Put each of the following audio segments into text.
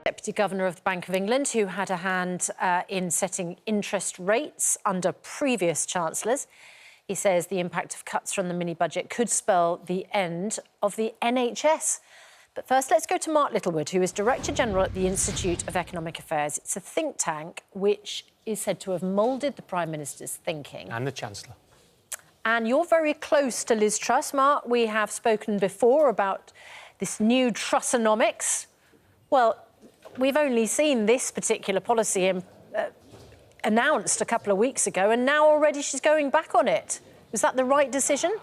Deputy Governor of the Bank of England, who had a hand in setting interest rates under previous chancellors. He says the impact of cuts from the mini-budget could spell the end of the NHS. But first, let's go to Mark Littlewood, who is Director General at the Institute of Economic Affairs. It's a think tank which is said to have moulded the Prime Minister's thinking. And the Chancellor. And you're very close to Liz Truss, Mark. We have spoken before about this new Trussonomics. Well, we've only seen this particular policy announced a couple of weeks ago, and now already she's going back on it. Was that the right decision?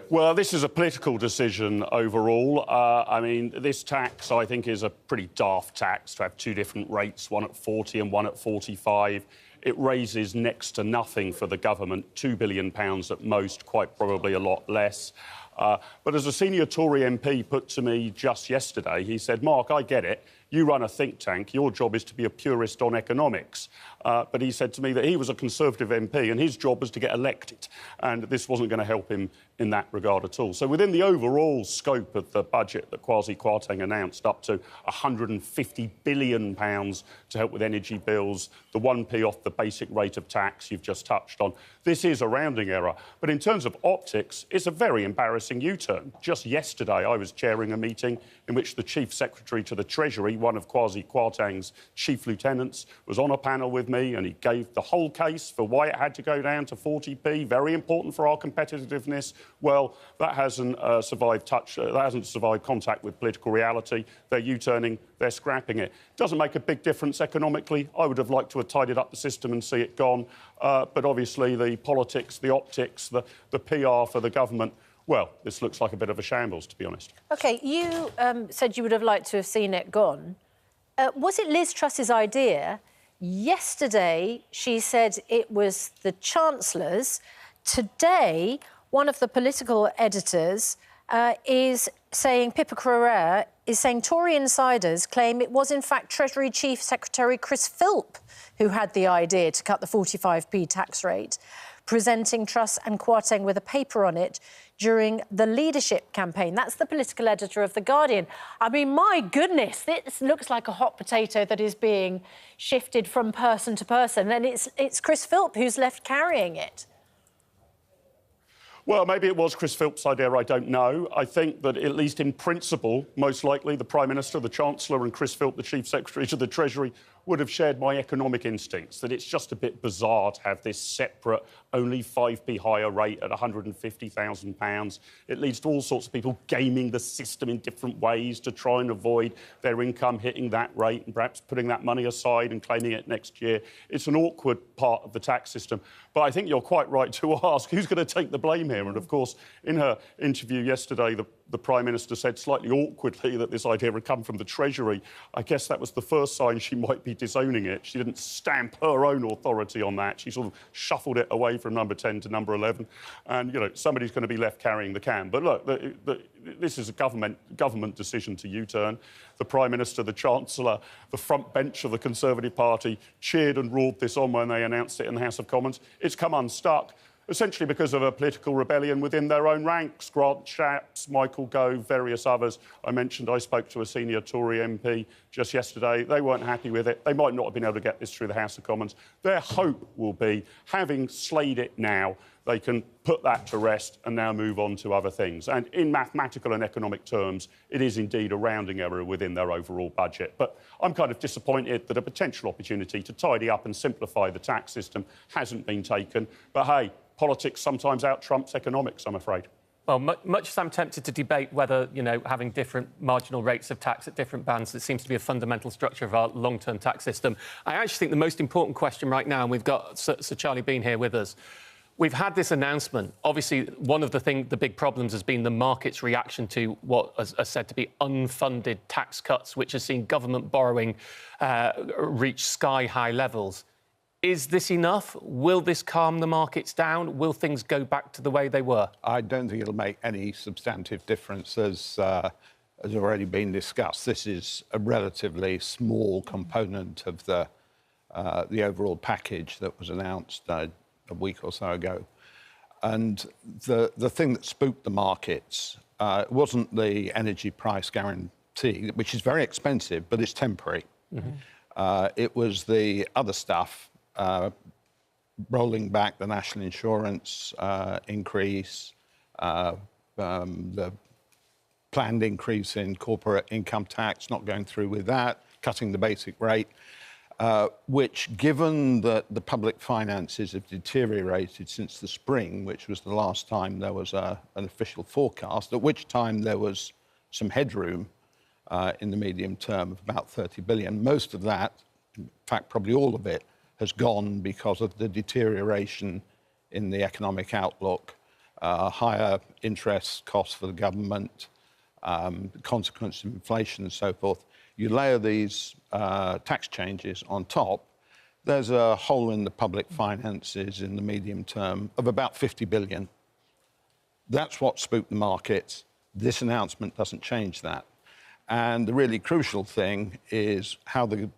Well, this is a political decision overall. I mean, this tax, I think, is a pretty daft tax to have two different rates, one at 40 and one at 45. It raises next to nothing for the government, £2 billion at most, quite probably a lot less. But as a senior Tory MP put to me just yesterday, he said, Mark, I get it. You run a think tank. Your job is to be a purist on economics. But he said to me that he was a Conservative MP and his job was to get elected. And this wasn't going to help him in that regard at all. So within the overall scope of the budget that Kwasi Kwarteng announced, up to £150 billion to help with energy bills, the 1p off the basic rate of tax you've just touched on, this is a rounding error. But in terms of optics, it's a very embarrassing U-turn. Just yesterday, I was chairing a meeting in which the Chief Secretary to the Treasury, one of Kwasi Kwarteng's chief lieutenants, was on a panel with me, and he gave the whole case for why it had to go down to 40p, very important for our competitiveness. Well, that hasn't survived contact with political reality. They're U-turning, they're scrapping it. Doesn't make a big difference economically. I would have liked to have tidied up the system and see it gone. But obviously the politics, the optics, the PR for the government, well, this looks like a bit of a shambles, to be honest. OK, you said you would have liked to have seen it gone. Was it Liz Truss's idea? Yesterday, she said it was the Chancellor's. Today, one of the political editors is saying, Pippa Crerar is saying Tory insiders claim it was, in fact, Treasury Chief Secretary Chris Philp who had the idea to cut the 45p tax rate, presenting Truss and Kwarteng with a paper on it during the leadership campaign. That's the political editor of The Guardian. I mean, my goodness, this looks like a hot potato that is being shifted from person to person, and it's Chris Philp who's left carrying it. Well, maybe it was Chris Philp's idea, I don't know. I think that, at least in principle, most likely the Prime Minister, the Chancellor and Chris Philp, the Chief Secretary to the Treasury, would have shared my economic instincts, that it's just a bit bizarre to have this separate, only 5p higher rate at £150,000. It leads to all sorts of people gaming the system in different ways to try and avoid their income hitting that rate and perhaps putting that money aside and claiming it next year. It's an awkward part of the tax system. But I think you're quite right to ask who's going to take the blame here. And, of course, in her interview yesterday, the Prime Minister said slightly awkwardly that this idea had come from the Treasury. I guess that was the first sign she might be disowning it. She didn't stamp her own authority on that. She sort of shuffled it away from number 10 to number 11. And, you know, somebody's going to be left carrying the can. But look, this is a government decision to U-turn. The Prime Minister, the Chancellor, the front bench of the Conservative Party cheered and roared this on when they announced it in the House of Commons. It's come unstuck, essentially because of a political rebellion within their own ranks. Grant Shapps, Michael Gove, various others. I mentioned I spoke to a senior Tory MP just yesterday. They weren't happy with it. They might not have been able to get this through the House of Commons. Their hope will be, having slayed it now, they can put that to rest and now move on to other things. And in mathematical and economic terms, it is indeed a rounding error within their overall budget. But I'm kind of disappointed that a potential opportunity to tidy up and simplify the tax system hasn't been taken. But, hey, politics sometimes out-trumps economics, I'm afraid. Well, much as I'm tempted to debate whether, you know, having different marginal rates of tax at different bands, it seems to be a fundamental structure of our long-term tax system. I actually think the most important question right now, and we've got Sir Charlie Bean here with us, we've had this announcement. Obviously, one of the big problems has been the market's reaction to what are said to be unfunded tax cuts, which has seen government borrowing reach sky-high levels. Is this enough? Will this calm the markets down? Will things go back to the way they were? I don't think it'll make any substantive difference, as already been discussed. This is a relatively small component of the overall package that was announced a week or so ago. And the thing that spooked the markets wasn't the energy price guarantee tea, which is very expensive, but it's temporary. It was the other stuff, rolling back the national insurance increase, the planned increase in corporate income tax, not going through with that, cutting the basic rate, which, given that the public finances have deteriorated since the spring, which was the last time there was an official forecast, at which time there was some headroom in the medium term of about 30 billion. Most of that, in fact, probably all of it, has gone because of the deterioration in the economic outlook, higher interest costs for the government, the consequence of inflation and so forth. You layer these tax changes on top, there's a hole in the public finances in the medium term of about 50 billion. That's what spooked the markets. This announcement doesn't change that. And the really crucial thing is how the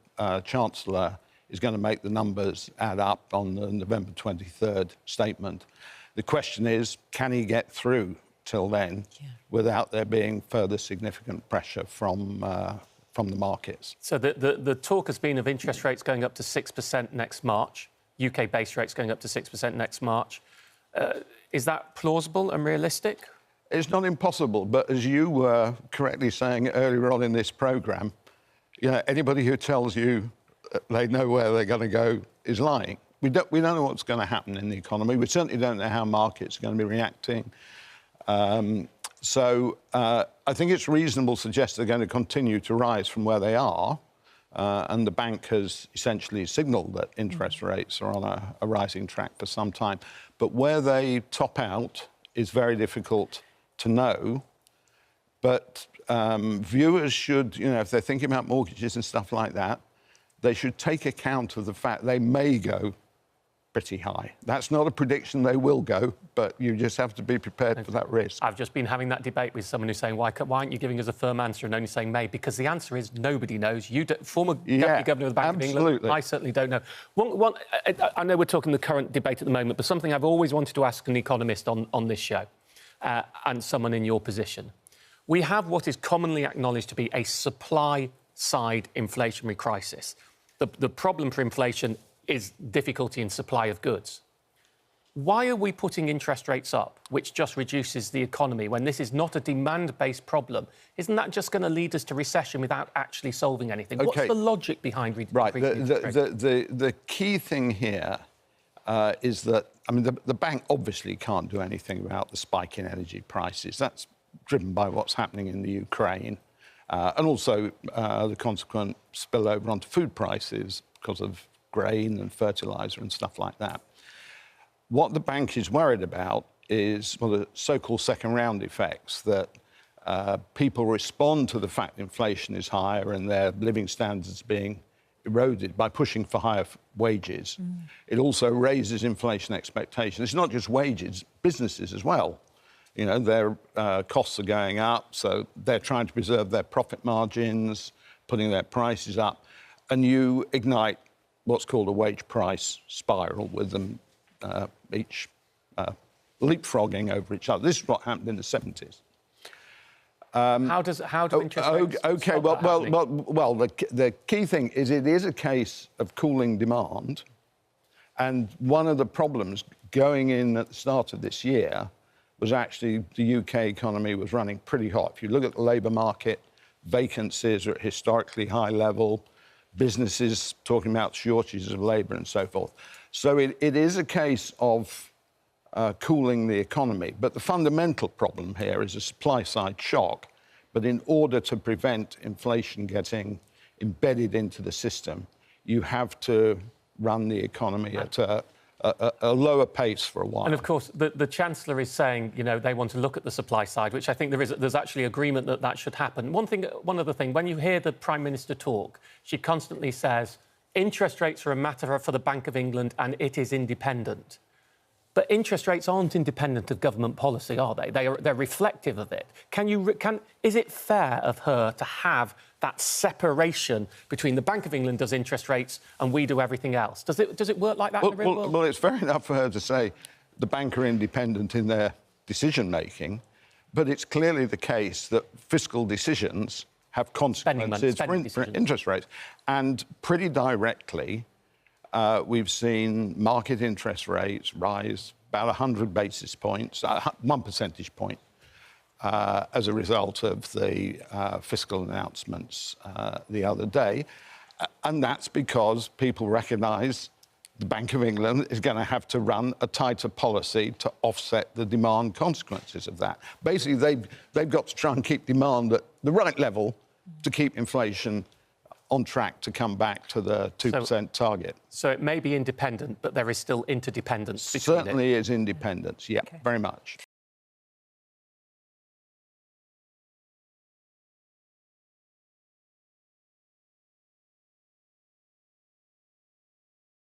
Chancellor is going to make the numbers add up on the November 23rd statement. The question is, can he get through till then without there being further significant pressure from the markets? So the talk has been of interest rates going up to 6% next March, UK base rates going up to 6% next March. Is that plausible and realistic? It's not impossible, but as you were correctly saying earlier on in this programme, anybody who tells you they know where they're going to go is lying. We don't know what's going to happen in the economy. We certainly don't know how markets are going to be reacting. So I think it's reasonable to suggest they're going to continue to rise from where they are. And the bank has essentially signalled that interest rates are on a rising track for some time. But where they top out is very difficult to know. But viewers should, if they're thinking about mortgages and stuff like that, they should take account of the fact they may go pretty high. That's not a prediction they will go, but you just have to be prepared for that risk. I've just been having that debate with someone who's saying, why aren't you giving us a firm answer and only saying may? Because the answer is nobody knows. You former Deputy Governor of the Bank of England, I certainly don't know. I know we're talking the current debate at the moment, but something I've always wanted to ask an economist on this show, and someone in your position. We have what is commonly acknowledged to be a supply-side inflationary crisis. The problem for inflation is difficulty in supply of goods. Why are we putting interest rates up, which just reduces the economy, when this is not a demand-based problem? Isn't that just going to lead us to recession without actually solving anything? Okay. What's the logic behind the key thing here is that, the bank obviously can't do anything about the spike in energy prices. That's driven by what's happening in the Ukraine, and also the consequent spillover onto food prices because of grain and fertiliser and stuff like that. What the bank is worried about is the so-called second-round effects, that people respond to the fact inflation is higher and their living standards being eroded by pushing for higher wages. It also raises inflation expectations. It's not just wages, businesses as well. Their costs are going up, so they're trying to preserve their profit margins, putting their prices up, and you ignite what's called a wage price spiral, with them each leapfrogging over each other. This is what happened in the 70s. How do interest rates stop that happening? Well, the key thing is it is a case of cooling demand, and one of the problems going in at the start of this year was actually the UK economy was running pretty hot. If you look at the labour market, vacancies are at historically high level, businesses talking about shortages of labour and so forth. So it is a case of cooling the economy. But the fundamental problem here is a supply-side shock. But in order to prevent inflation getting embedded into the system, you have to run the economy at a lower pace for a while. And of course, the Chancellor is saying, they want to look at the supply side, which I think there's actually agreement that should happen. One other thing, when you hear the Prime Minister talk, she constantly says, interest rates are a matter for the Bank of England and it is independent. But interest rates aren't independent of government policy, are they? They're reflective of it. Is it fair of her to have that separation between the Bank of England does interest rates and we do everything else? Does it work like that in the real world? Well, it's fair enough for her to say the bank are independent in their decision-making, but it's clearly the case that fiscal decisions have consequences for interest rates. And pretty directly, we've seen market interest rates rise about 100 basis points, 1 percentage point, as a result of the fiscal announcements the other day. And that's because people recognise the Bank of England is going to have to run a tighter policy to offset the demand consequences of that. Basically, they've got to try and keep demand at the right level to keep inflation on track to come back to the 2% target. So it may be independent, but there is still interdependence between it. Certainly is independence, yeah, very much.